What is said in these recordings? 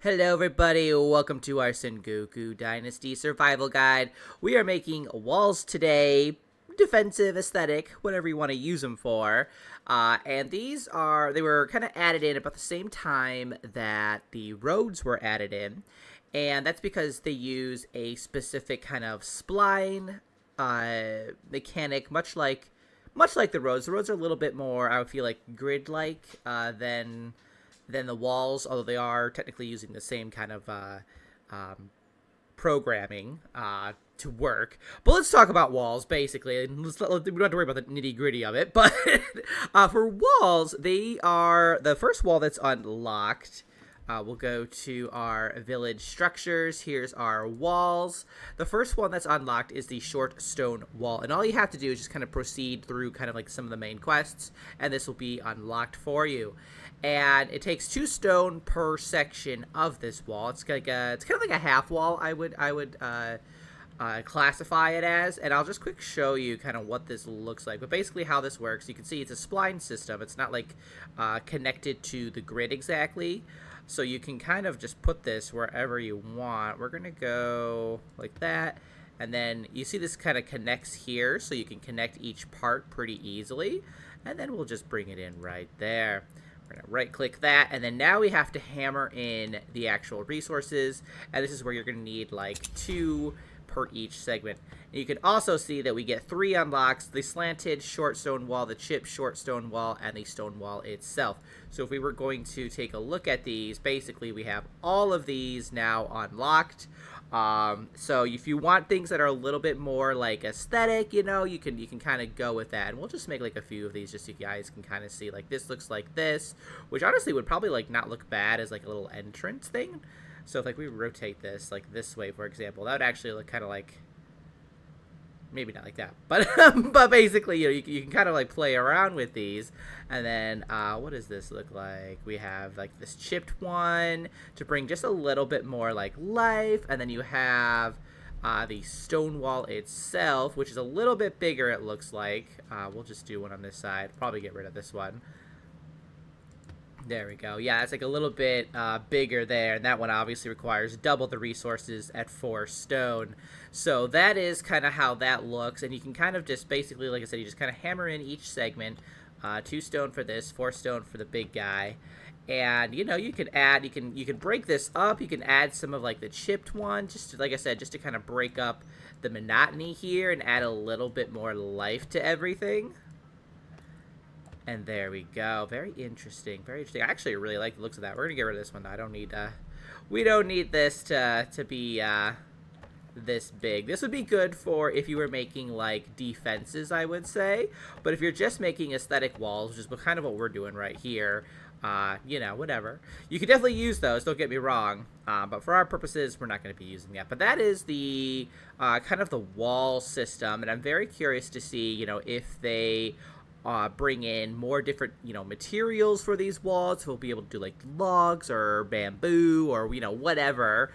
Hello everybody, welcome to our Sengoku Dynasty survival guide. We are making walls today, defensive, aesthetic, whatever you want to use them for. And they were kind of added in about the same time that the roads were added in. And that's because they use a specific kind of spline mechanic, much like the roads. The roads are a little bit more, I would feel like, grid-like than the walls, although they are technically using the same kind of programming to work. But let's talk about walls, basically. We don't have to worry about the nitty-gritty of it. But for walls, they are the first wall that's unlocked. We'll go to our village structures. Here's our walls. The first one that's unlocked is the short stone wall. And all you have to do is just kind of proceed through kind of like some of the main quests. And this will be unlocked for you. And it takes 2 stone per section of this wall. It's kind of like a half wall, I would classify it as, and I'll just quick show you kind of what this looks like. But basically how this works, you can see it's a spline system. It's not like connected to the grid exactly, so you can kind of just put this wherever you want. We're gonna go like that, and then you see this kind of connects here, so you can connect each part pretty easily, and then we'll just bring it in right there. We're going to right click that, and then now we have to hammer in the actual resources, and this is where you're going to need like 2 per each segment. And you can also see that we get 3 unlocks: the slanted short stone wall, the chipped short stone wall, and the stone wall itself. So if we were going to take a look at these, basically we have all of these now unlocked. So if you want things that are a little bit more like aesthetic, you know, you can kind of go with that. And we'll just make like a few of these just so you guys can kind of see, like, this looks like this, which honestly would probably like not look bad as like a little entrance thing. So if like we rotate this like this way, for example, that would actually look kind of like, maybe not like that, but but basically, you know, you can kind of like play around with these. And then what does this look like? We have like this chipped one to bring just a little bit more like life, and then you have the stone wall itself, which is a little bit bigger, it looks like. We'll just do one on this side, probably get rid of this one. There we go. Yeah, it's like a little bit bigger there, and that one obviously requires double the resources at 4 stone. So that is kind of how that looks, and you can kind of just basically, like I said, you just kind of hammer in each segment. 2 stone for this, 4 stone for the big guy. And, you know, you can add, you can break this up. You can add some of like the chipped one, just to, like I said, just to kind of break up the monotony here and add a little bit more life to everything. And there we go. Very interesting. Very interesting. I actually really like the looks of that. We're gonna get rid of this one. I don't need. We don't need this to be this big. This would be good for if you were making like defenses, I would say. But if you're just making aesthetic walls, which is kind of what we're doing right here, you know, whatever. You could definitely use those. Don't get me wrong. But for our purposes, we're not going to be using that. But that is the kind of the wall system, and I'm very curious to see, you know, if they bring in more different, you know, materials for these walls. We'll be able to do like logs or bamboo or, you know, whatever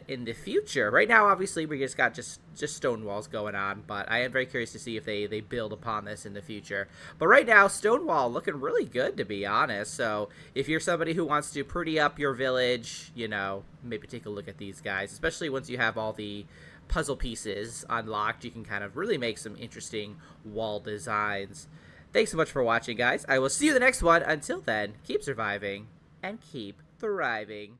in the future. Right now, obviously, we just got just stone walls going on, but I am very curious to see if they build upon this in the future. But right now, stone wall looking really good, to be honest. So if you're somebody who wants to pretty up your village, you know, maybe take a look at these guys, especially once you have all the puzzle pieces unlocked. You can kind of really make some interesting wall designs. Thanks so much for watching, guys. I will see you in the next one. Until then, keep surviving and keep thriving.